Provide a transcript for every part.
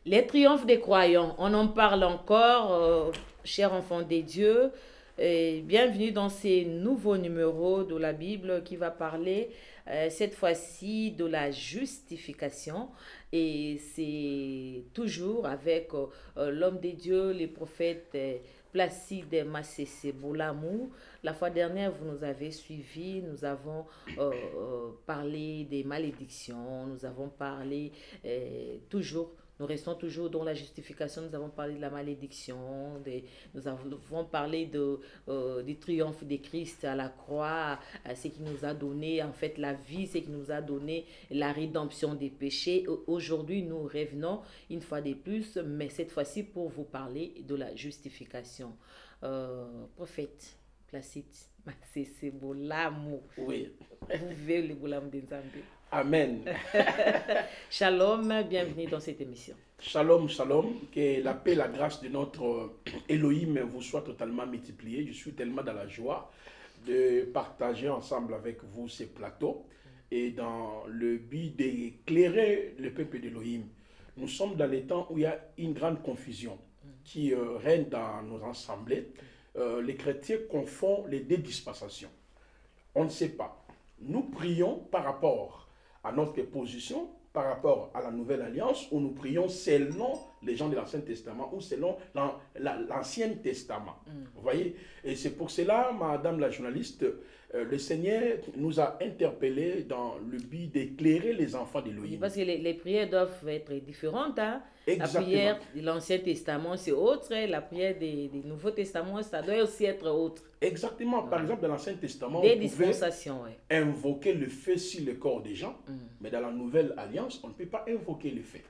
Les triomphes des croyants, on en parle encore, chers enfants des dieux. Et bienvenue dans ces nouveaux numéros de la Bible qui va parler cette fois-ci de la justification. Et c'est toujours avec l'homme des dieux, les prophètes Placide Massessé Boulamou. La fois dernière, vous nous avez suivis, nous avons parlé des malédictions, nous avons parlé toujours nous restons toujours dans la justification. Nous avons parlé de la malédiction, nous avons parlé du triomphe de Christ à la croix, ce qui nous a donné en fait la vie, ce qui nous a donné la rédemption des péchés. Aujourd'hui, nous revenons une fois de plus, mais cette fois-ci pour vous parler de la justification. Prophète Placide, c'est beau l'amour. Oui. Vous vivez le boulam des Zambie. Amen. Shalom, bienvenue dans cette émission. Shalom, shalom. Que la paix, la grâce de notre Elohim vous soit totalement multipliée. Je suis tellement dans la joie de partager ensemble avec vous ces plateaux et dans le but d'éclairer le peuple d'Elohim. Nous sommes dans les temps où il y a une grande confusion qui règne dans nos assemblées. Les chrétiens confondent les deux dispensations. On ne sait pas. Nous prions par rapport à notre position, par rapport à la nouvelle alliance, où nous prions selon les gens de l'Ancien Testament ou selon l'Ancien Testament. Vous voyez? Et c'est pour cela, madame la journaliste, le Seigneur nous a interpellés dans le but d'éclairer les enfants d'Élohim. Parce que les prières doivent être différentes. Hein? La Exactement. prière de l'Ancien Testament, c'est autre. La prière du Nouveau Testament, ça doit aussi être autre. Exactement. Par exemple, dans l'Ancien Testament, Des on dispensations, pouvait invoquer le feu sur le corps des gens, mais dans la Nouvelle Alliance, on ne peut pas invoquer le feu.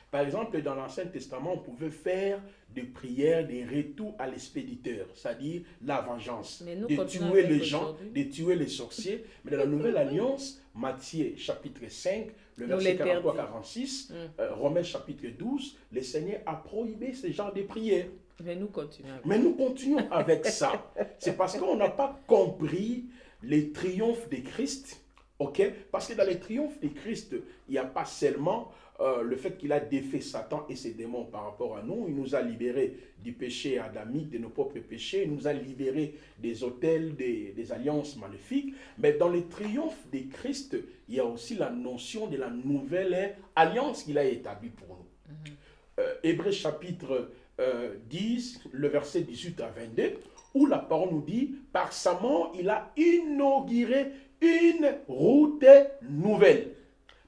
Par exemple, dans l'Ancien Testament, on pouvait faire des prières, des retours à l'expéditeur, c'est-à-dire la vengeance, de tuer les gens, de tuer les sorciers. Mais dans la Nouvelle Alliance, Matthieu chapitre 5, le verset 43-46, Romains chapitre 12, le Seigneur a prohibé ce genre de prières. Mais nous continuons. Mais nous continuons avec ça. C'est parce qu'on n'a pas compris les triomphes de Christ. Okay? Parce que dans les triomphes de Christ, il n'y a pas seulement le fait qu'il a défait Satan et ses démons par rapport à nous. Il nous a libérés du péché adamique, de nos propres péchés. Il nous a libérés des autels, des alliances maléfiques. Mais dans les triomphes de Christ, il y a aussi la notion de la nouvelle alliance qu'il a établie pour nous. Hébreux chapitre 10, le verset 18 à 22, où la parole nous dit, par sa mort, il a inauguré une route nouvelle.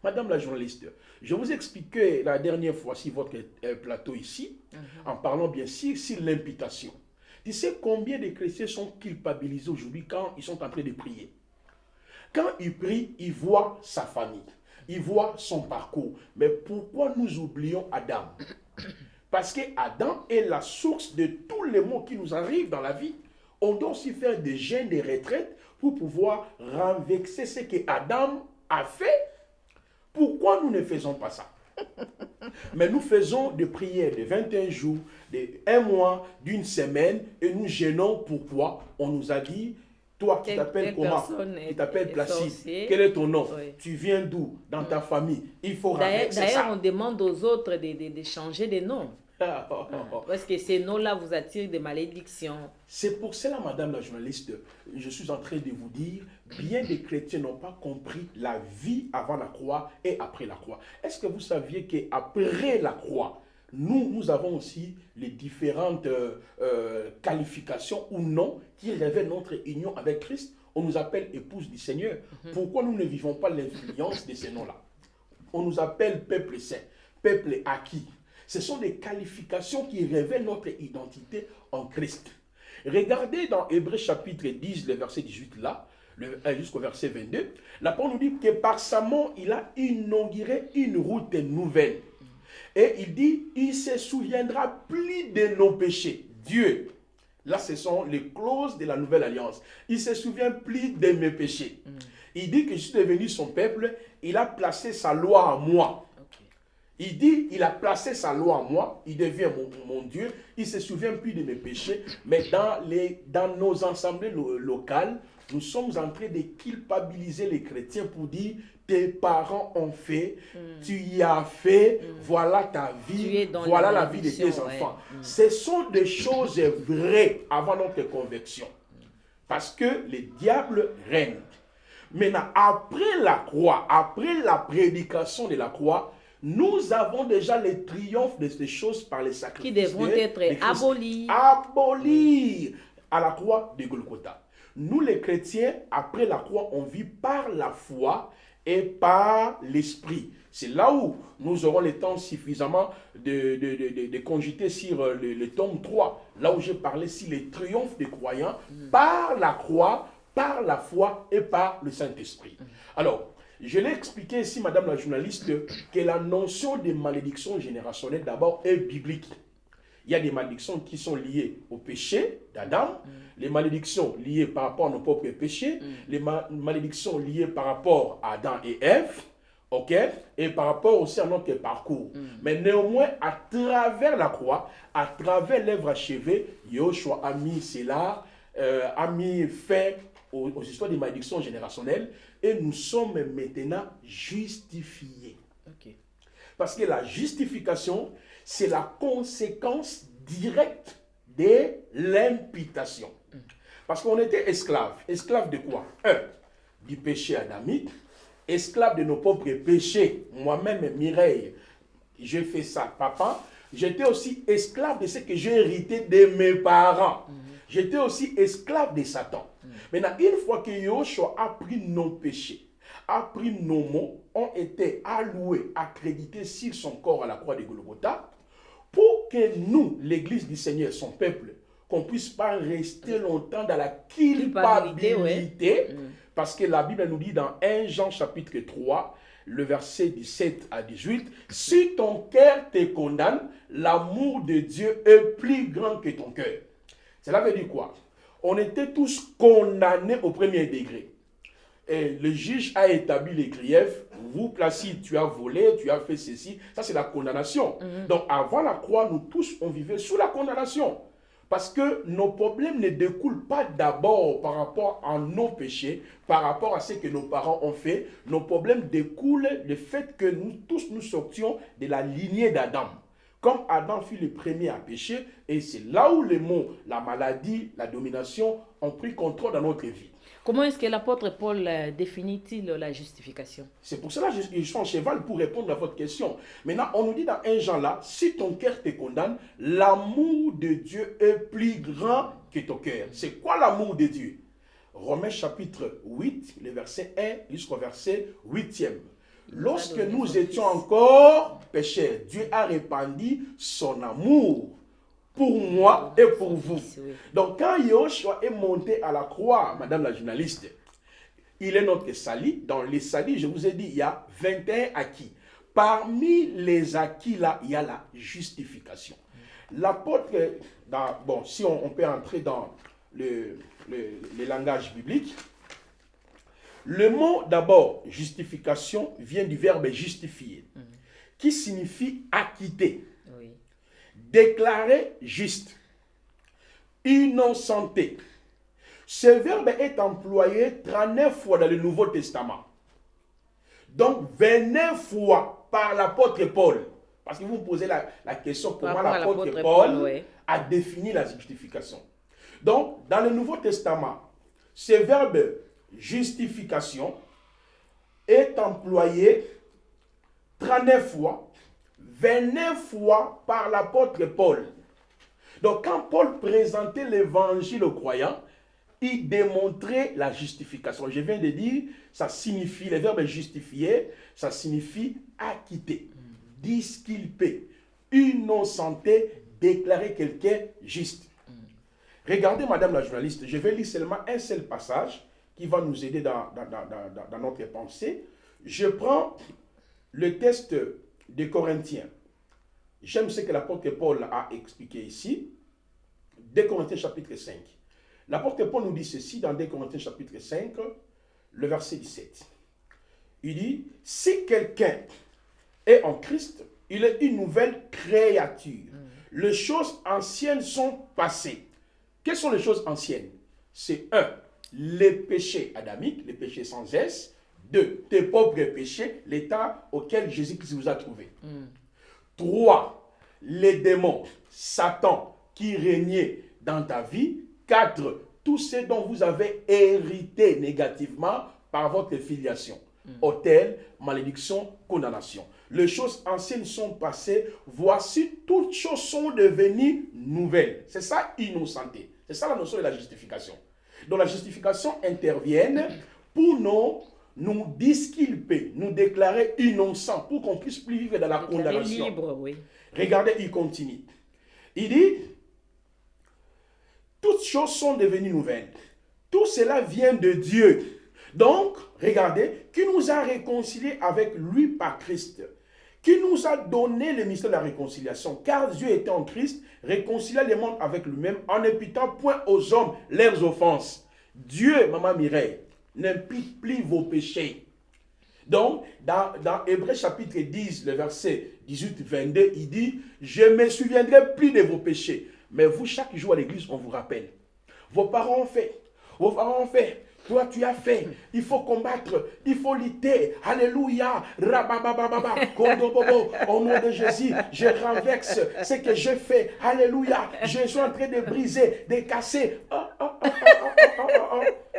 Madame la journaliste, je vous expliquais la dernière fois sur votre plateau ici, en parlant bien sûr sur l'imputation. Tu sais combien de chrétiens sont culpabilisés aujourd'hui quand ils sont en train de prier? Quand ils prient, ils voient sa famille, ils voient son parcours. Mais pourquoi nous oublions Adam? Parce que Adam est la source de tous les maux qui nous arrivent dans la vie. On doit aussi faire des jeûnes, des retraites pour pouvoir renverser ce que Adam a fait. Pourquoi nous ne faisons pas ça? Mais nous faisons des prières de 21 jours, de 1 mois, d'une semaine, et nous gênons. Pourquoi? On nous a dit, toi qui t'appelles comment? Qui t'appelles Placide. Quel est ton nom? Oui. Tu viens d'où? Dans ta famille. Il faut renverser ça. D'ailleurs, on demande aux autres de changer de nom. Parce que ces noms-là vous attirent des malédictions. C'est pour cela, madame la journaliste, je suis en train de vous dire, bien des chrétiens n'ont pas compris la vie avant la croix et après la croix. Est-ce que vous saviez qu'après la croix, nous avons aussi les différentes qualifications ou noms qui révèlent notre union avec Christ? On nous appelle épouse du Seigneur. Pourquoi nous ne vivons pas l'influence de ces noms-là? On nous appelle peuple saint, peuple acquis. Ce sont des qualifications qui révèlent notre identité en Christ. Regardez dans Hébreux chapitre 10, le verset 18 là, jusqu'au verset 22, la parole nous dit que par sa mort, il a inauguré une route nouvelle. Et il dit, il ne se souviendra plus de nos péchés. Dieu, là ce sont les clauses de la nouvelle alliance. Il ne se souvient plus de mes péchés. Il dit que je suis devenu son peuple, il a placé sa loi en moi. Il dit, il a placé sa loi en moi, il devient mon Dieu, il ne se souvient plus de mes péchés, mais dans nos assemblées locales, nous sommes en train de culpabiliser les chrétiens pour dire tes parents ont fait, tu y as fait, voilà ta vie, voilà la vie de tes enfants. Ce sont des choses vraies avant notre conversion. Parce que le diable règne. Maintenant, après la croix, après la prédication de la croix, nous avons déjà le triomphe de ces choses par les sacrifices. Qui devront être abolis. Abolis à la croix de Golgotha. Nous les chrétiens, après la croix, on vit par la foi et par l'esprit. C'est là où nous aurons le temps suffisamment de cogiter sur le tome 3, là où j'ai parlé sur le triomphe des croyants par la croix, par la foi et par le Saint-Esprit. Alors, je l'ai expliqué ici, madame la journaliste, que la notion de malédiction générationnelle d'abord est biblique. Il y a des malédictions qui sont liées au péché d'Adam, les malédictions liées par rapport à nos propres péchés, les malédictions liées par rapport à Adam et Ève, ok, et par rapport aussi à notre parcours. Mais néanmoins, à travers la croix, à travers l'œuvre achevée, Yahushua a mis cela, a mis fin aux histoires des malédictions générationnelles, et nous sommes maintenant justifiés. Ok. Parce que la justification, c'est la conséquence directe de l'imputation. Parce qu'on était esclaves. Esclaves de quoi? Du péché adamique, esclaves de nos propres péchés. Moi-même, Mireille, j'ai fait ça, papa. J'étais aussi esclave de ce que j'ai hérité de mes parents. J'étais aussi esclave de Satan. Maintenant, une fois que Yahushua a pris nos péchés, a pris nos maux, ont été alloués, accrédités sur son corps à la croix de Golgotha, pour que nous, l'Église du Seigneur, son peuple, qu'on ne puisse pas rester longtemps dans la culpabilité, parce que la Bible nous dit dans 1 Jean chapitre 3, le verset 17 à 18, « Si ton cœur te condamne, l'amour de Dieu est plus grand que ton cœur. » Cela veut dire quoi? On était tous condamnés au premier degré. Et le juge a établi les griefs. Vous, Placide, tu as volé, tu as fait ceci. Ça, c'est la condamnation. Donc, avant la croix, nous tous, on vivait sous la condamnation. Parce que nos problèmes ne découlent pas d'abord par rapport à nos péchés, par rapport à ce que nos parents ont fait. Nos problèmes découlent du fait que nous tous, nous sortions de la lignée d'Adam. Comme Adam fut le premier à pécher, et c'est là où les maux, la maladie, la domination ont pris contrôle dans notre vie. Comment est-ce que l'apôtre Paul définit-il la justification? C'est pour cela que je suis en cheval pour répondre à votre question. Maintenant, on nous dit dans 1 Jean là, si ton cœur te condamne, l'amour de Dieu est plus grand que ton cœur. C'est quoi l'amour de Dieu? Romains chapitre 8, le verset 1 jusqu'au verset 8e. Lorsque nous étions encore pécheurs, Dieu a répandu son amour pour moi et pour vous. Donc quand Yahushua est monté à la croix, madame la journaliste, il est notre salut. Dans les saluts, je vous ai dit, il y a 21 acquis. Parmi les acquis là, il y a la justification. L'apôtre, bon, si on peut entrer dans le langage biblique, le mot d'abord justification vient du verbe justifier, qui signifie acquitter, déclarer juste, innocenté. Ce verbe est employé 39 fois dans le Nouveau Testament. Donc 29 fois par l'apôtre Paul. Parce que vous me posez la question, comment l'apôtre Paul a défini la justification. Donc dans le Nouveau Testament, ce verbe justification est employé 39 fois, 29 fois par l'apôtre Paul. Donc quand Paul présentait l'évangile aux croyants, il démontrait la justification. Je viens de dire, ça signifie, le verbe justifier, ça signifie acquitter, disculper, innocenter, déclarer quelqu'un juste. Regardez, madame la journaliste, je vais lire seulement un seul passage qui va nous aider dans notre pensée. Je prends le texte des Corinthiens. J'aime ce que l'apôtre Paul a expliqué ici. 2 Corinthiens chapitre 5. L'apôtre Paul nous dit ceci dans 2 Corinthiens chapitre 5, le verset 17. Il dit, si quelqu'un est en Christ, il est une nouvelle créature. Les choses anciennes sont passées. Quelles sont les choses anciennes? C'est les péchés adamiques, les péchés sans S. 2, tes propres péchés, l'état auquel Jésus-Christ vous a trouvé. 3, les démons, Satan qui régnait dans ta vie. 4, tout ce dont vous avez hérité négativement par votre filiation. Autel, malédiction, condamnation. Les choses anciennes sont passées, voici toutes choses sont devenues nouvelles. C'est ça, innocenté. C'est ça la notion de la justification. Donc la justification intervient pour nous disculper, nous déclarer innocents, pour qu'on puisse plus vivre dans la condamnation. Libre, oui. Regardez, il continue. Il dit, toutes choses sont devenues nouvelles. Tout cela vient de Dieu. Donc, regardez, qui nous a réconciliés avec lui par Christ, qui nous a donné le mystère de la réconciliation, car Dieu était en Christ, réconciliait le monde avec lui-même, en n'imputant point aux hommes leurs offenses. Dieu, maman Mireille, n'impute plus vos péchés. Donc, dans Hébreux chapitre 10, le verset 18-22, il dit, je ne me souviendrai plus de vos péchés. Mais vous, chaque jour à l'église, on vous rappelle. Vos parents ont fait. Vos parents ont fait. Toi, tu as fait. Il faut combattre. Il faut lutter. Alléluia. Rababababa. Au nom de Jésus, je renverse ce que je fais. Alléluia. Je suis en train de briser, de casser.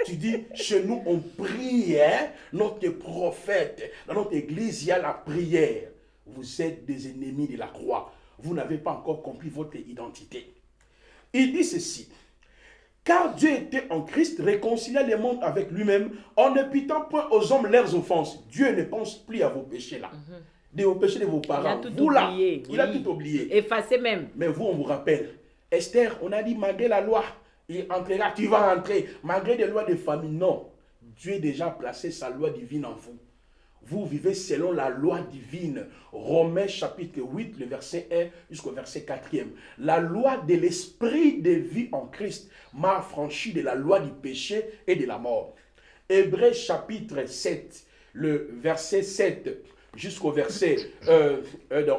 Tu dis, chez nous, on prie. Hein? Notre prophète, dans notre église, il y a la prière. Vous êtes des ennemis de la croix. Vous n'avez pas encore compris votre identité. Il dit ceci. Car Dieu était en Christ, réconciliait le monde avec lui-même, en n'imputant point aux hommes leurs offenses. Dieu ne pense plus à vos péchés là. De vos péchés de vos parents. Il a tout oublié. Effacé même. Mais vous, on vous rappelle. Esther, on a dit, malgré la loi, il entrera, tu vas entrer. Malgré les lois de famille, non. Dieu a déjà placé sa loi divine en vous. Vous vivez selon la loi divine. Romains chapitre 8, le verset 1 jusqu'au verset 4e. La loi de l'esprit de vie en Christ m'a affranchi de la loi du péché et de la mort. Hébreux chapitre 7, le verset 7 jusqu'au verset...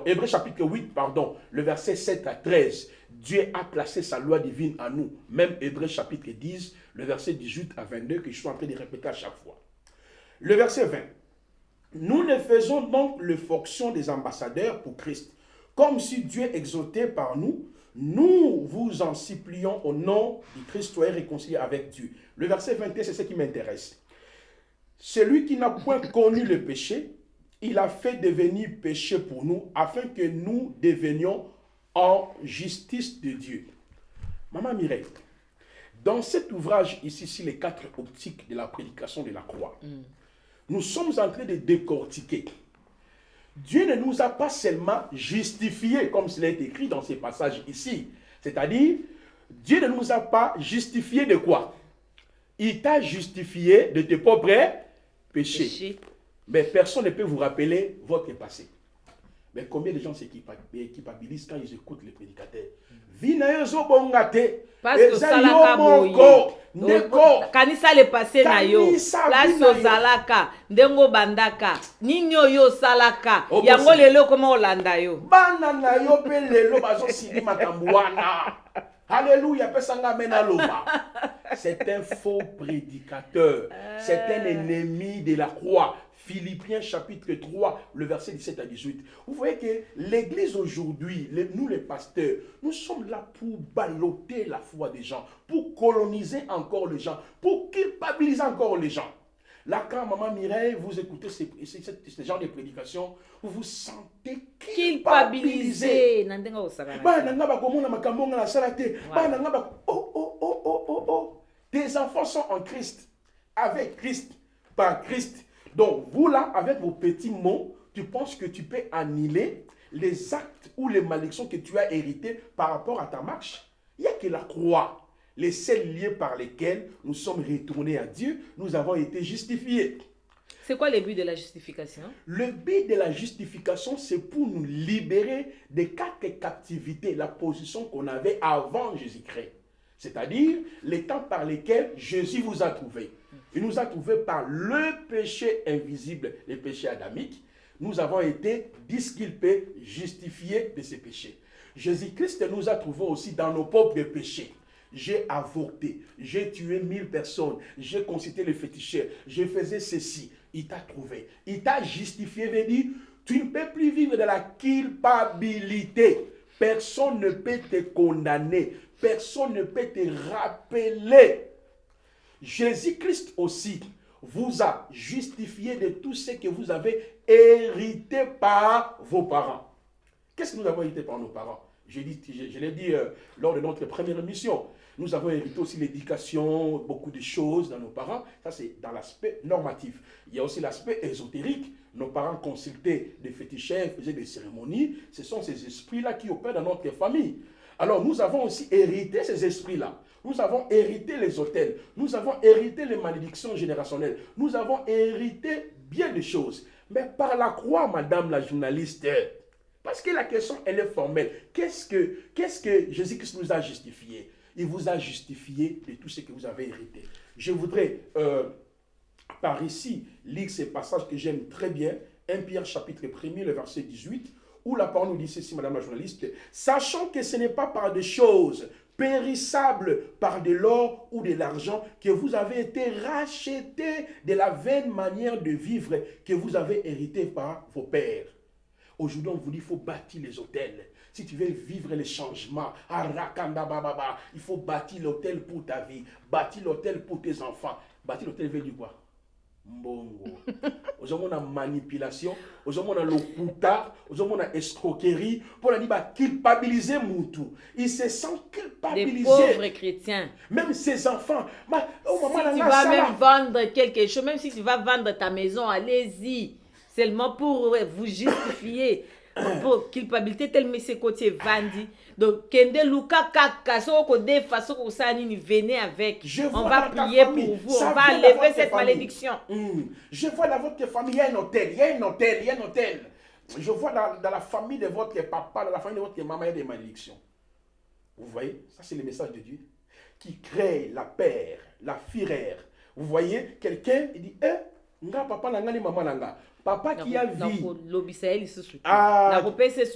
Hébreux chapitre 8, pardon, le verset 7 à 13. Dieu a placé sa loi divine en nous. Même Hébreux chapitre 10, le verset 18 à 22 que je suis en train de répéter à chaque fois. Le verset 20. Nous ne faisons donc les fonctions des ambassadeurs pour Christ. Comme si Dieu exhortait par nous, nous vous en supplions au nom du Christ, soyez réconciliés avec Dieu. Le verset 21, c'est ce qui m'intéresse. Celui qui n'a point connu le péché, il a fait devenir péché pour nous, afin que nous devenions en justice de Dieu. Maman Mireille, dans cet ouvrage ici, sur les 4 optiques de la prédication de la croix, nous sommes en train de décortiquer. Dieu ne nous a pas seulement justifiés, comme cela est écrit dans ces passages ici. C'est-à-dire, Dieu ne nous a pas justifiés de quoi? Il t'a justifié de tes propres péchés. Mais personne ne peut vous rappeler votre passé. Mais combien de gens s'équipabilisent quand ils écoutent les prédicateurs? Parce que salaka boye. Kanisa le passé na yo. Place salaka. Ndengo bandaka. Ninyo yo salaka. Yango lelo koma olanda yo. Bana na yo pe lelo bazo sidi makambuana. Alléluia, c'est un faux prédicateur. C'est un ennemi de la croix. Philippiens chapitre 3, le verset 17 à 18. Vous voyez que l'église aujourd'hui, nous les pasteurs, nous sommes là pour balloter la foi des gens, pour coloniser encore les gens, pour culpabiliser encore les gens. Là, quand Maman Mireille, vous écoutez ce genre de prédication, vous vous sentez culpabilisé. Tes enfants sont en Christ, avec Christ, par Christ. Donc, vous là, avec vos petits mots, tu penses que tu peux annuler les actes ou les malédictions que tu as héritées par rapport à ta marche. Il n'y a que la croix, les seuls liens par lesquels nous sommes retournés à Dieu, nous avons été justifiés. C'est quoi le but de la justification? Le but de la justification, c'est pour nous libérer des 4 captivités, la position qu'on avait avant Jésus-Christ. C'est-à-dire les temps par lesquels Jésus vous a trouvé. Il nous a trouvés par le péché invisible, les péchés adamiques. Nous avons été disculpés, justifiés de ces péchés. Jésus-Christ nous a trouvés aussi dans nos propres péchés. j'ai avorté, j'ai tué 1000 personnes, j'ai consulté les féticheurs, je faisais ceci. Il t'a trouvé, il t'a justifié, veut dire, tu ne peux plus vivre dans la culpabilité. Personne ne peut te condamner, personne ne peut te rappeler. Jésus-Christ aussi vous a justifié de tout ce que vous avez hérité par vos parents. Qu'est-ce que nous avons hérité par nos parents? Je l'ai dit lors de notre première émission. Nous avons hérité aussi l'éducation, beaucoup de choses dans nos parents. Ça, c'est dans l'aspect normatif. Il y a aussi l'aspect ésotérique. Nos parents consultaient des féticheurs, faisaient des cérémonies. Ce sont ces esprits-là qui opèrent dans notre famille. Alors, nous avons aussi hérité ces esprits-là. Nous avons hérité les autels. Nous avons hérité les malédictions générationnelles. Nous avons hérité bien des choses. Mais par la croix, madame la journaliste, parce que la question, elle est formelle. Qu'est-ce que Jésus-Christ nous a justifié? Il vous a justifié de tout ce que vous avez hérité. Je voudrais, par ici, lire ces passages que j'aime très bien. 1 Pierre chapitre 1er, le verset 18, où la parole nous dit ceci, madame la journaliste, « Sachant que ce n'est pas par des choses périssables, par de l'or ou de l'argent, que vous avez été rachetés de la vaine manière de vivre que vous avez hérité par vos pères. » Aujourd'hui, on vous dit qu'il faut bâtir les hôtels. Si tu veux vivre les changements, il faut bâtir l'hôtel pour ta vie, bâtir l'hôtel pour tes enfants. Bâtir l'hôtel veut dire quoi? Mbongo. Aujourd'hui, on a manipulation, aujourd'hui, on a l'okuta, aujourd'hui, on a escroquerie. Pour la dire, culpabiliser Moutou. Il se sent culpabilisé. Des pauvres chrétiens. Même ses enfants. Si tu vas même vendre quelque chose, même si tu vas vendre ta maison, allez-y. Seulement pour vous justifier. Pour culpabilité tel mais c'est côté vandi. Donc kende luka kaka soko de façon que ça ni venez avec. On va prier pour vous, on va lever cette malédiction. Je vois dans votre famille, il y a un hôtel, il y a un hôtel, il y a un hôtel. Je vois dans la famille de votre papa, dans la famille de votre maman, il y a des malédictions. Vous voyez, ça c'est le message de Dieu qui crée la paix, la fureur. Vous voyez, quelqu'un il dit, nga papa nanga ni maman nanga. Papa qui a vu,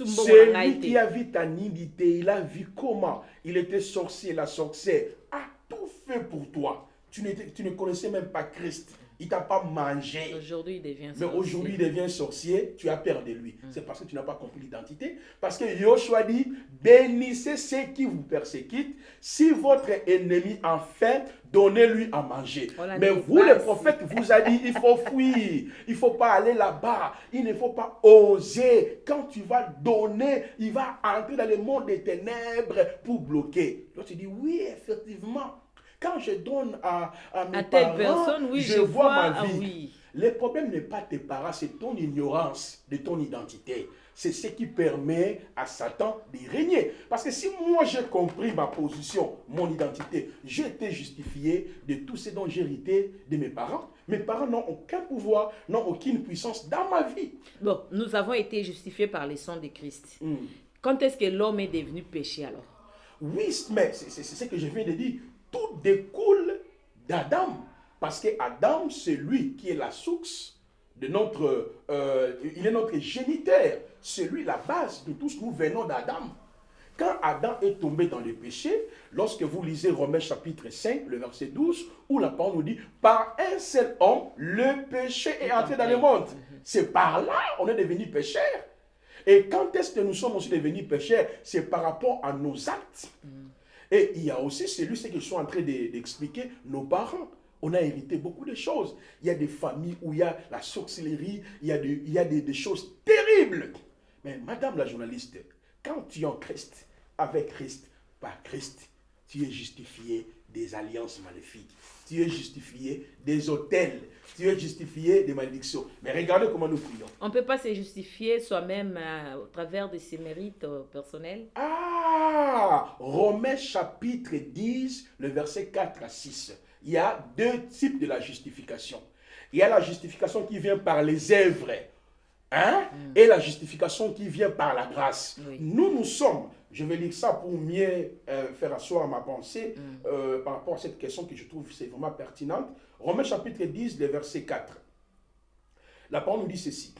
celui qui a vu ta nudité, il a vu comment il était sorcier, la sorcière, a tout fait pour toi. Tu ne connaissais même pas Christ. Il ne t'a pas mangé. Aujourd'hui, il devient sorcier. Mais aujourd'hui, il devient sorcier. Tu as peur de lui. C'est parce que tu n'as pas compris l'identité. Parce que Yoshua dit, bénissez ceux qui vous persécutent. Si votre ennemi en fait, donnez-lui à manger. Mais vous, les prophètes, vous avez dit, il faut fuir. Il ne faut pas aller là-bas. Il ne faut pas oser. Quand tu vas donner, il va entrer dans le monde des ténèbres pour bloquer. Donc tu dis, oui, effectivement. Quand je donne à mes parents, personne, oui, je vois ma vie. Oui. Le problème n'est pas tes parents, c'est ton ignorance de ton identité. C'est ce qui permet à Satan de régner. Parce que si moi j'ai compris ma position, mon identité, j'ai été justifié de tout ce dont j'ai hérité de mes parents. Mes parents n'ont aucun pouvoir, n'ont aucune puissance dans ma vie. Bon, nous avons été justifiés par le sang de Christ. Quand est-ce que l'homme est devenu péché alors? Oui, mais c'est ce que je viens de dire. Tout découle d'Adam. Parce que Adam, c'est lui qui est la source de notre... il est notre géniteur. C'est lui la base de tous. Nous venons d'Adam. Quand Adam est tombé dans le péché, lorsque vous lisez Romains chapitre 5, le verset 12, où la parole nous dit, par un seul homme, le péché est entré dans le monde. C'est par là on est devenu pécheurs. Et quand est-ce que nous sommes aussi devenus pécheurs? C'est par rapport à nos actes. Et il y a aussi ce que je suis en train d'expliquer, nos parents. On a hérité beaucoup de choses. Il y a des familles où il y a la sorcellerie, il y a des choses terribles. Mais madame la journaliste, quand tu es en Christ, avec Christ, par Christ, tu es justifié des alliances maléfiques. Tu es justifié des autels. Tu es justifié des malédictions. Mais regardez comment nous prions. On ne peut pas se justifier soi-même au travers de ses mérites personnels. Romains chapitre 10, le verset 4 à 6. Il y a deux types de la justification. Il y a la justification qui vient par les œuvres. Et la justification qui vient par la grâce. Oui. Nous sommes, je vais lire ça pour mieux faire asseoir ma pensée par rapport à cette question que je trouve c'est vraiment pertinente. Romains chapitre 10, le verset 4. La parole nous dit ceci.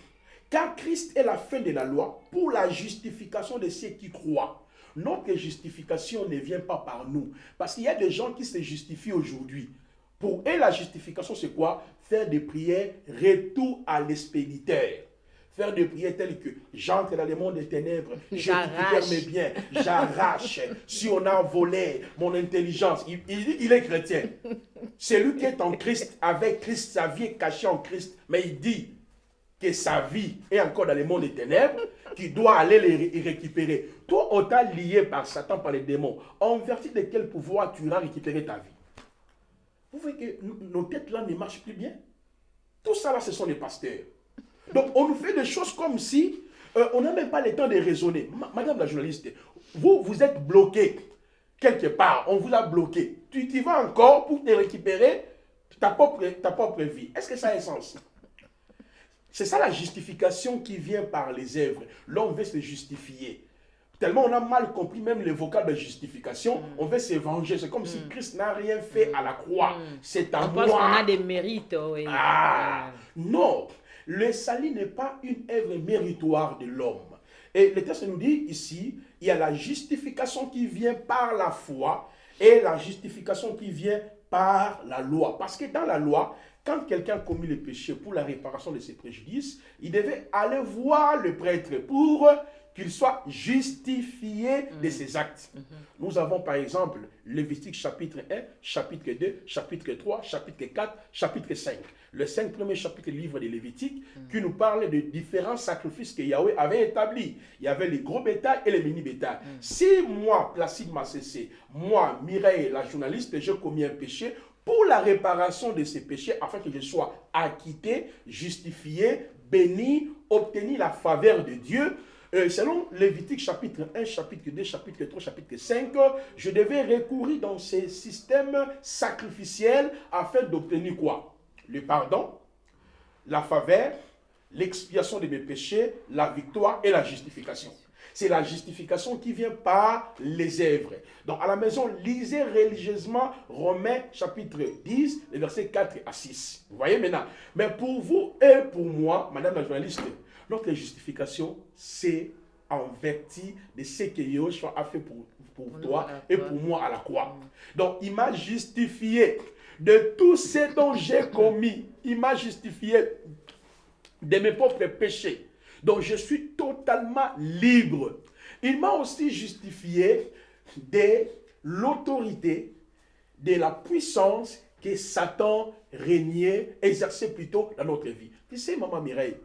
Car Christ est la fin de la loi pour la justification de ceux qui croient. Notre justification ne vient pas par nous. Parce qu'il y a des gens qui se justifient aujourd'hui. Pour eux, la justification, c'est quoi? Faire des prières, retour à l'expéditeur. Faire des prières telles que j'entre dans le monde des ténèbres, je récupère mes biens, j'arrache. Si on a volé mon intelligence, il est chrétien. C'est lui qui est en Christ, avec Christ, sa vie est cachée en Christ. Mais il dit que sa vie est encore dans le monde des ténèbres, qu'il doit aller les récupérer. Toi, on t'a lié par Satan, par les démons. En vertu de quel pouvoir tu iras récupérer ta vie? Vous voyez que nos têtes là ne marchent plus bien. Tout ça là, ce sont les pasteurs. Donc, on nous fait des choses comme si on n'a même pas le temps de raisonner. Madame la journaliste, vous êtes bloqué quelque part. On vous a bloqué. Tu y vas encore pour te récupérer ta propre vie. Est-ce que ça a un sens? C'est ça la justification qui vient par les œuvres. L'homme veut se justifier. Tellement on a mal compris même le vocable de justification, on veut se venger. C'est comme si Christ n'a rien fait à la croix. C'est à moi. On pense qu'on a des mérites. Oui. Non. Le salut n'est pas une œuvre méritoire de l'homme. Et le texte nous dit ici, il y a la justification qui vient par la foi et la justification qui vient par la loi. Parce que dans la loi, quand quelqu'un a commis le péché pour la réparation de ses préjudices, il devait aller voir le prêtre pour qu'il soit justifié de ses actes. Nous avons par exemple Lévitique chapitre 1, chapitre 2, chapitre 3, chapitre 4, chapitre 5. Le 5 premiers chapitres du livre de Lévitique qui nous parle de différents sacrifices que Yahweh avait établis. Il y avait les gros bétails et les mini bétails. Si moi, Placide Massessé, moi, Mireille, la journaliste, j'ai commis un péché, pour la réparation de ces péchés, afin que je sois acquitté, justifié, béni, obtenir la faveur de Dieu, selon Lévitique chapitre 1, chapitre 2, chapitre 3, chapitre 5, je devais recourir dans ces systèmes sacrificiels afin d'obtenir quoi? Le pardon, la faveur, l'expiation de mes péchés, la victoire et la justification. C'est la justification qui vient par les œuvres. Donc à la maison, lisez religieusement Romains chapitre 10, les versets 4 à 6. Vous voyez maintenant? Mais pour vous et pour moi, madame la journaliste, notre justification, c'est en vertu de ce que Yahushua a fait pour toi et pour moi à la croix. Donc il m'a justifié de tout ce dont j'ai commis. Il m'a justifié de mes propres péchés. Donc je suis totalement libre. Il m'a aussi justifié de l'autorité, de la puissance que Satan régnait, exerçait plutôt dans notre vie. Tu sais, maman Mireille,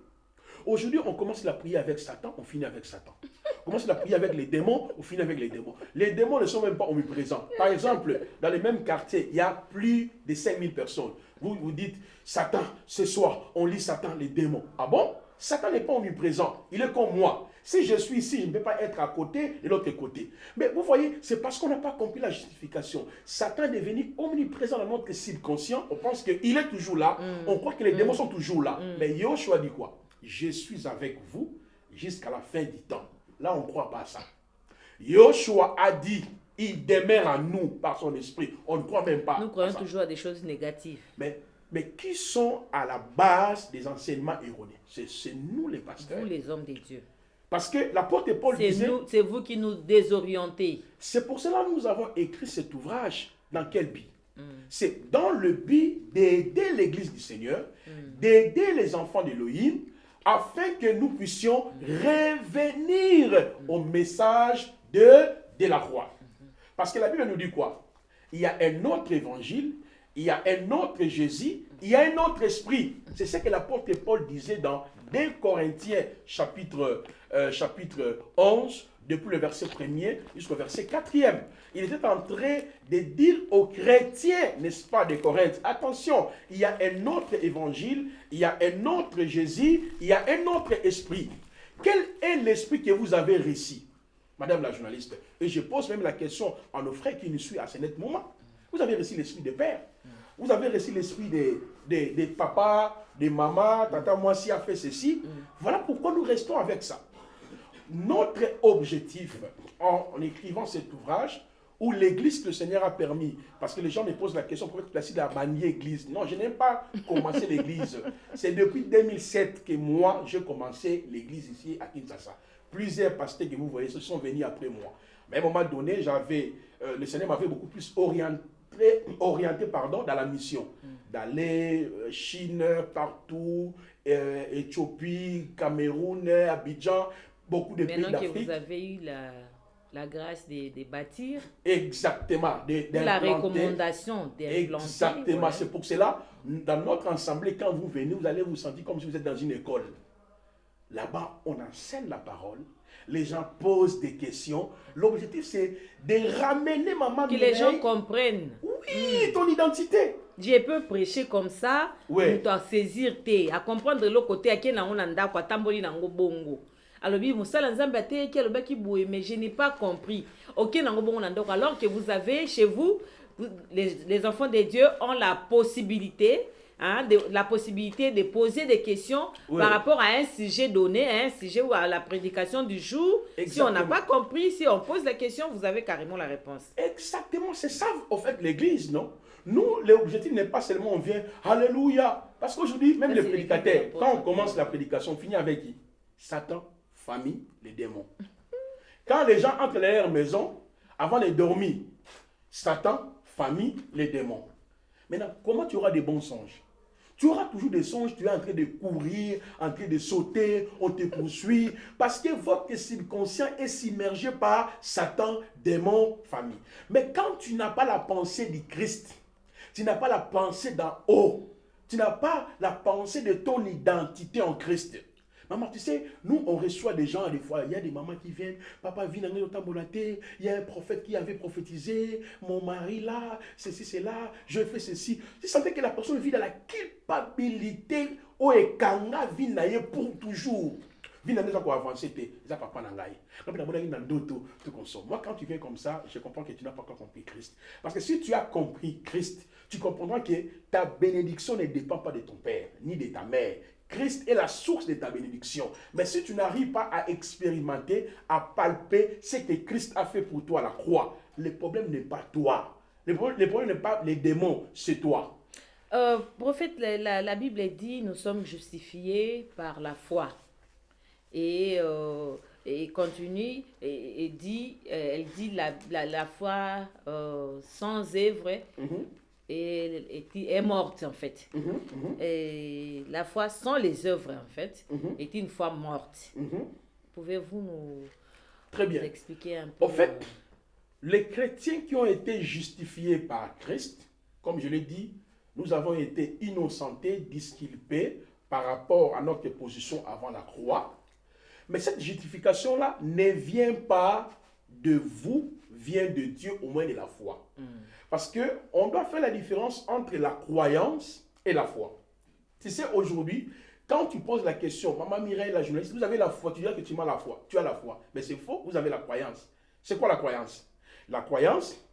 aujourd'hui on commence la prière avec Satan, on finit avec Satan. On commence la prière avec les démons, on finit avec les démons. Les démons ne sont même pas omniprésents. Par exemple, dans les mêmes quartiers, il y a plus de 5000 personnes. Vous vous dites, Satan, ce soir, on lit Satan, les démons. Ah bon? Satan n'est pas omniprésent, il est comme moi. Si je suis ici, je ne peux pas être à côté de l'autre côté. Mais vous voyez, c'est parce qu'on n'a pas compris la justification. Satan est devenu omniprésent dans notre subconscient. On pense qu'il est toujours là. On croit que les démons sont toujours là. Mais Yahushua dit quoi? Je suis avec vous jusqu'à la fin du temps. Là, on ne croit pas à ça. Yahushua a dit, il demeure en nous par son esprit. On ne croit même pas. Nous croyons toujours à des choses négatives. Mais qui sont à la base des enseignements erronés? C'est nous les pasteurs. Vous les hommes de Dieu. Parce que l'apôtre Paul disait... C'est vous qui nous désorientez. C'est pour cela que nous avons écrit cet ouvrage. Dans quel but? C'est dans le but d'aider l'Église du Seigneur, d'aider les enfants d'Élohim, afin que nous puissions revenir au message de la croix. Parce que la Bible nous dit quoi? Il y a un autre évangile, il y a un autre Jésus, il y a un autre esprit. C'est ce que l'apôtre Paul disait dans 2 Corinthiens chapitre 11, depuis le verset 1er jusqu'au verset 4e. Il était en train de dire aux chrétiens, n'est-ce pas, de Corinthe, attention, il y a un autre évangile, il y a un autre Jésus, il y a un autre esprit. Quel est l'esprit que vous avez reçu, madame la journaliste? Et je pose même la question à nos frères qui nous suivent à ce net moment. Vous avez reçu l'esprit de père. Vous avez reçu l'esprit de papa, de maman, tata, moi si a fait ceci. Voilà pourquoi nous restons avec ça. Notre objectif en écrivant cet ouvrage, où l'église que le Seigneur a permis, parce que les gens me posent la question, pourquoi Placide a banni l'église? Non, je n'ai pas commencé l'église. C'est depuis 2007 que moi, j'ai commencé l'église ici à Kinshasa. Plusieurs pasteurs que vous voyez, se sont venus après moi. Mais à un moment donné, le Seigneur m'avait beaucoup plus orienté dans la mission. D'aller Chine, partout, Éthiopie, Cameroun, Abidjan, beaucoup de pays d'Afrique. Maintenant que vous avez eu la grâce de bâtir. Exactement. La recommandation d'implanter. Exactement. Ouais. C'est pour cela, dans notre assemblée, quand vous venez, vous allez vous sentir comme si vous êtes dans une école. Là-bas, on enseigne la parole. Les gens posent des questions. L'objectif, c'est de ramener maman. Que les gens comprennent. Oui, ton identité. Dieu peut prêcher comme ça, ouais. Pour saisir, à comprendre l'autre côté, à qui on a quoi, tamboli nango bongo. Alors, mais je n'ai pas compris. Ok, alors que vous avez chez vous, les enfants de Dieu ont la possibilité, de poser des questions par rapport à un sujet donné, à un sujet ou à la prédication du jour. Exactement. Si on n'a pas compris, si on pose la question, vous avez carrément la réponse. Exactement, c'est ça, en fait, l'église, non? Nous, l'objectif n'est pas seulement on vient, alléluia. Parce qu'aujourd'hui, même les prédicateurs, quand on commence la prédication, on finit avec qui? Satan, famille, les démons. Quand les gens entrent dans leur maison, avant de dormir, Satan, famille, les démons. Maintenant, comment tu auras des bons songes? Tu auras toujours des songes, tu es en train de courir, en train de sauter, on te poursuit, parce que votre subconscient est submergé par Satan, démon, famille. Mais quand tu n'as pas la pensée du Christ, tu n'as pas la pensée d'en haut, tu n'as pas la pensée de ton identité en Christ. Maman, tu sais, nous, on reçoit des gens, des fois, il y a des mamans qui viennent, papa, viens dans notre ambulaté, il y a un prophète qui avait prophétisé, mon mari là, ceci, c'est là, je fais ceci. Tu sentais que la personne vit dans la culpabilité, où est kanga vit pour toujours. Moi, quand tu viens comme ça, je comprends que tu n'as pas encore compris Christ. Parce que si tu as compris Christ, tu comprendras que ta bénédiction ne dépend pas de ton père, ni de ta mère. Christ est la source de ta bénédiction. Mais si tu n'arrives pas à expérimenter, à palper ce que Christ a fait pour toi à la croix, le problème n'est pas toi. Le problème n'est pas les démons, c'est toi. Prophète, la Bible dit, nous sommes justifiés par la foi. Et continue, et dit, elle dit la foi sans œuvre. Est morte en fait. Et la foi sans les œuvres en fait est une foi morte. Pouvez-vous nous expliquer un peu? En fait, les chrétiens qui ont été justifiés par Christ, comme je l'ai dit, nous avons été innocentés, disculpés par rapport à notre position avant la croix. Mais cette justification-là ne vient pas de vous, vient de Dieu, au moins de la foi. Parce qu'on doit faire la différence entre la croyance et la foi. Tu sais, aujourd'hui, quand tu poses la question, Maman Mireille, la journaliste, vous avez la foi, tu dis que tu as la foi. Tu as la foi. Mais c'est faux, vous avez la croyance. C'est quoi la croyance? La croyance,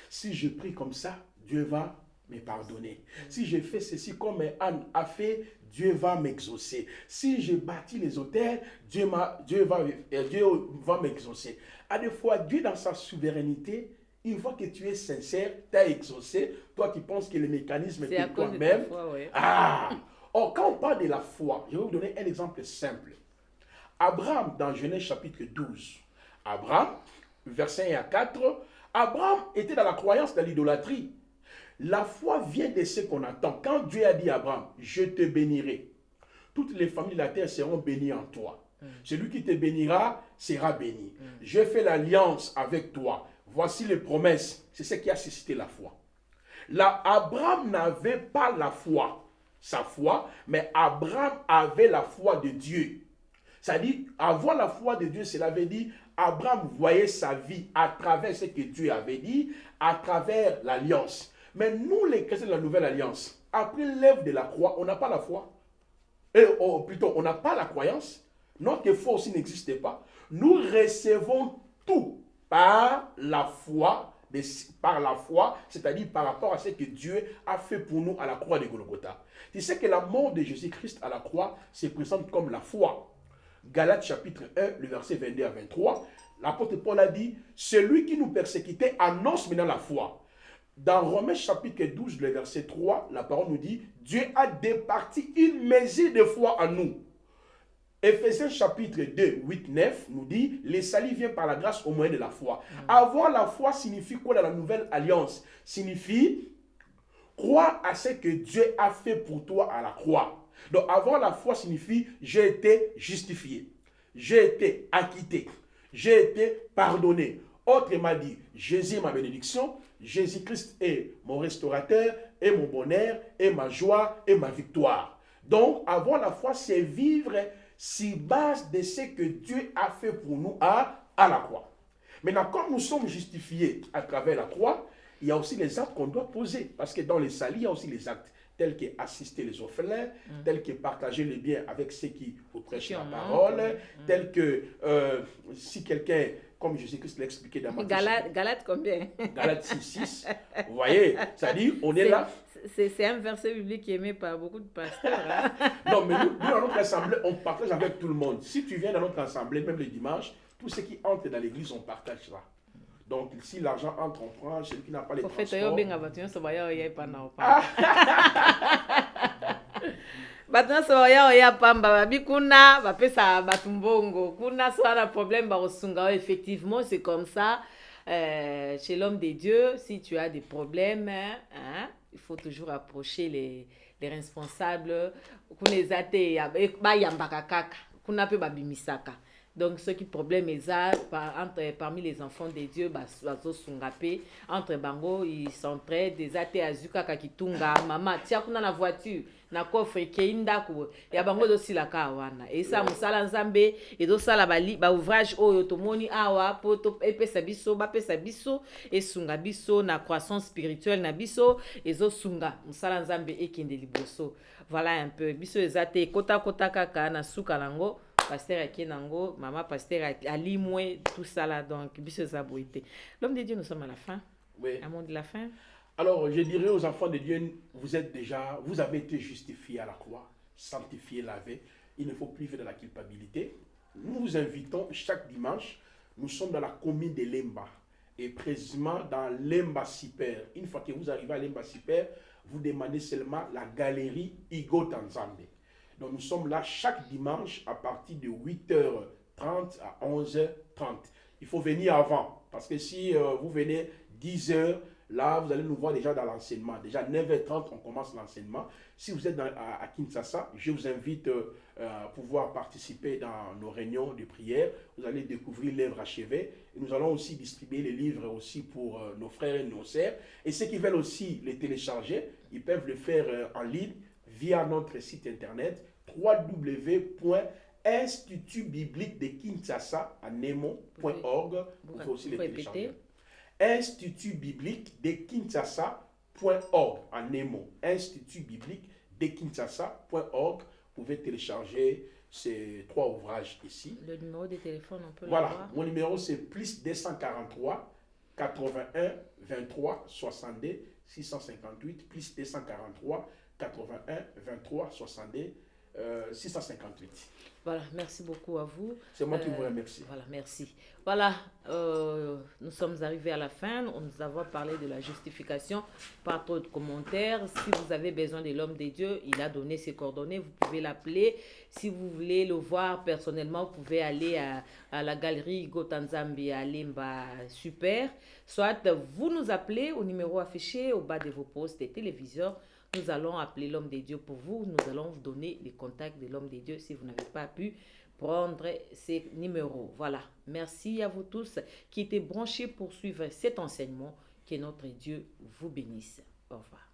si je prie comme ça, Dieu va me pardonner. Si je fais ceci comme Anne a fait, Dieu va m'exaucer. Si je bâtis les autels, Dieu va m'exaucer. À des fois, Dieu, dans sa souveraineté, une fois que tu es sincère, tu as exaucé, toi qui penses que le mécanisme est toi-même. Or, quand on parle de la foi, je vais vous donner un exemple simple. Abraham, dans Genèse chapitre 12, Abraham, verset 1 à 4, Abraham était dans la croyance de l'idolâtrie. La foi vient de ce qu'on attend. Quand Dieu a dit à Abraham, je te bénirai, toutes les familles de la terre seront bénies en toi. Celui qui te bénira sera béni. Je fais l'alliance avec toi. Voici les promesses. C'est ce qui a suscité la foi. Là, Abraham n'avait pas la foi, sa foi, mais Abraham avait la foi de Dieu. C'est-à-dire, avoir la foi de Dieu, cela veut dire, Abraham voyait sa vie à travers ce que Dieu avait dit, à travers l'alliance. Mais nous, les chrétiens de la nouvelle alliance, après l'œuvre de la croix, on n'a pas la foi. Plutôt, on n'a pas la croyance. Notre foi aussi n'existe pas. Nous recevons tout par la foi, c'est-à-dire par rapport à ce que Dieu a fait pour nous à la croix de Golgotha. Tu sais que la mort de Jésus-Christ à la croix se présente comme la foi. Galates chapitre 1, le verset 22 à 23, l'apôtre Paul a dit, celui qui nous persécutait annonce maintenant la foi. Dans Romains chapitre 12, le verset 3, la parole nous dit, Dieu a départi une mesure de foi en nous. Éphésiens chapitre 2, 8, 9 nous dit, les salut vient par la grâce au moyen de la foi. Avoir la foi signifie quoi dans la nouvelle alliance? Signifie croire à ce que Dieu a fait pour toi à la croix. Donc avoir la foi signifie j'ai été justifié, j'ai été acquitté, j'ai été pardonné. Autrement dit, Jésus est ma bénédiction, Jésus-Christ est mon restaurateur, est mon bonheur, est ma joie, est ma victoire. Donc avoir la foi, c'est vivre sur base de ce que Dieu a fait pour nous à la croix. Maintenant, comme nous sommes justifiés à travers la croix, il y a aussi les actes qu'on doit poser. Parce que dans les salis, il y a aussi les actes tels que assister les orphelins, tels que partager les biens avec ceux qui vous prêchent la parole, tels que si quelqu'un, comme Jésus-Christ l'a expliqué dans Matthieu. Galate combien? Galate 6, vous voyez, ça dit, on est là. C'est un verset biblique aimé par beaucoup de pasteurs. Hein? Non, mais nous, dans notre assemblée, on partage avec tout le monde. Si tu viens dans notre assemblée, même le dimanche, tous ceux qui entrent dans l'église, on partage ça. Donc, si l'argent entre, on prend. Celui qui n'a pas les transports. Batuna soya oya pamba bikuna bapesa batumbongo kuna soit un problème barosunga. Effectivement, c'est comme ça. Chez l'homme de Dieu, si tu as des problèmes, hein, il faut toujours approcher les responsables. Kunezate ba yambaka kaka, kuna pe babimisaka. Donc, ceux qui problème parmi les enfants de Dieu, entre bango, ils s'entraident, des athées azuka kakitunga, maman, tiens, qu'on a la voiture, na coffre, keinda, ya bango dosi la kawana. Et ça, musala nzambe, et dosa la ba ouvrage, otomoni awa, poto, epesa biso, bapesa biso, et sunga biso, na croissance spirituelle na biso, et zo sunga, musala nzambe, et kende liboso. Voilà un peu. Biso les athées, kota kaka, na suka lango. Pasteur Akenango, maman pasteur Alimoué, tout ça là, donc, biso zabouité. L'homme de Dieu, nous sommes à la fin. Oui. À monde de la fin. Alors, je dirais aux enfants de Dieu, vous avez été justifiés à la croix, sanctifiés, lavés. Il ne faut plus vivre de la culpabilité. Nous vous invitons chaque dimanche, nous sommes dans la commune de Lemba, et précisément dans Lemba Super. Une fois que vous arrivez à Lemba Super, vous demandez seulement la galerie Igo Tanzambe. Donc nous sommes là chaque dimanche à partir de 8h30 à 11h30. Il faut venir avant, parce que si vous venez 10h, là vous allez nous voir déjà dans l'enseignement. Déjà 9h30, on commence l'enseignement. Si vous êtes à Kinshasa, je vous invite à pouvoir participer dans nos réunions de prière. Vous allez découvrir l'œuvre achevée. Et nous allons aussi distribuer les livres aussi pour nos frères et nos sœurs. Et ceux qui veulent aussi les télécharger, ils peuvent le faire en ligne via notre site internet www.institutbiblique-de-Kinshasa à nemo.org. Vous pouvez aussi les télécharger. Institutbiblique-de-Kinshasa.org à Nemo. Institutbiblique-de-Kinshasa.org. Vous pouvez télécharger ces 3 ouvrages ici. Le numéro de téléphone, on peut voilà, l'avoir. Mon numéro c'est plus 243 81 23 62 658 plus 243 81 23 62 658. Voilà, merci beaucoup à vous. C'est moi qui vous remercie. Voilà, merci. Voilà, nous sommes arrivés à la fin. Nous avons parlé de la justification. Pas trop de commentaires. Si vous avez besoin de l'homme de Dieu, il a donné ses coordonnées. Vous pouvez l'appeler. Si vous voulez le voir personnellement, vous pouvez aller à la galerie Gotanzambi à Lemba Super. Soit vous nous appelez au numéro affiché au bas de vos postes et téléviseurs. Nous allons appeler l'homme de Dieu pour vous. Nous allons vous donner les contacts de l'homme de Dieu si vous n'avez pas pu prendre ces numéros. Voilà. Merci à vous tous qui étaient branchés pour suivre cet enseignement. Que notre Dieu vous bénisse. Au revoir.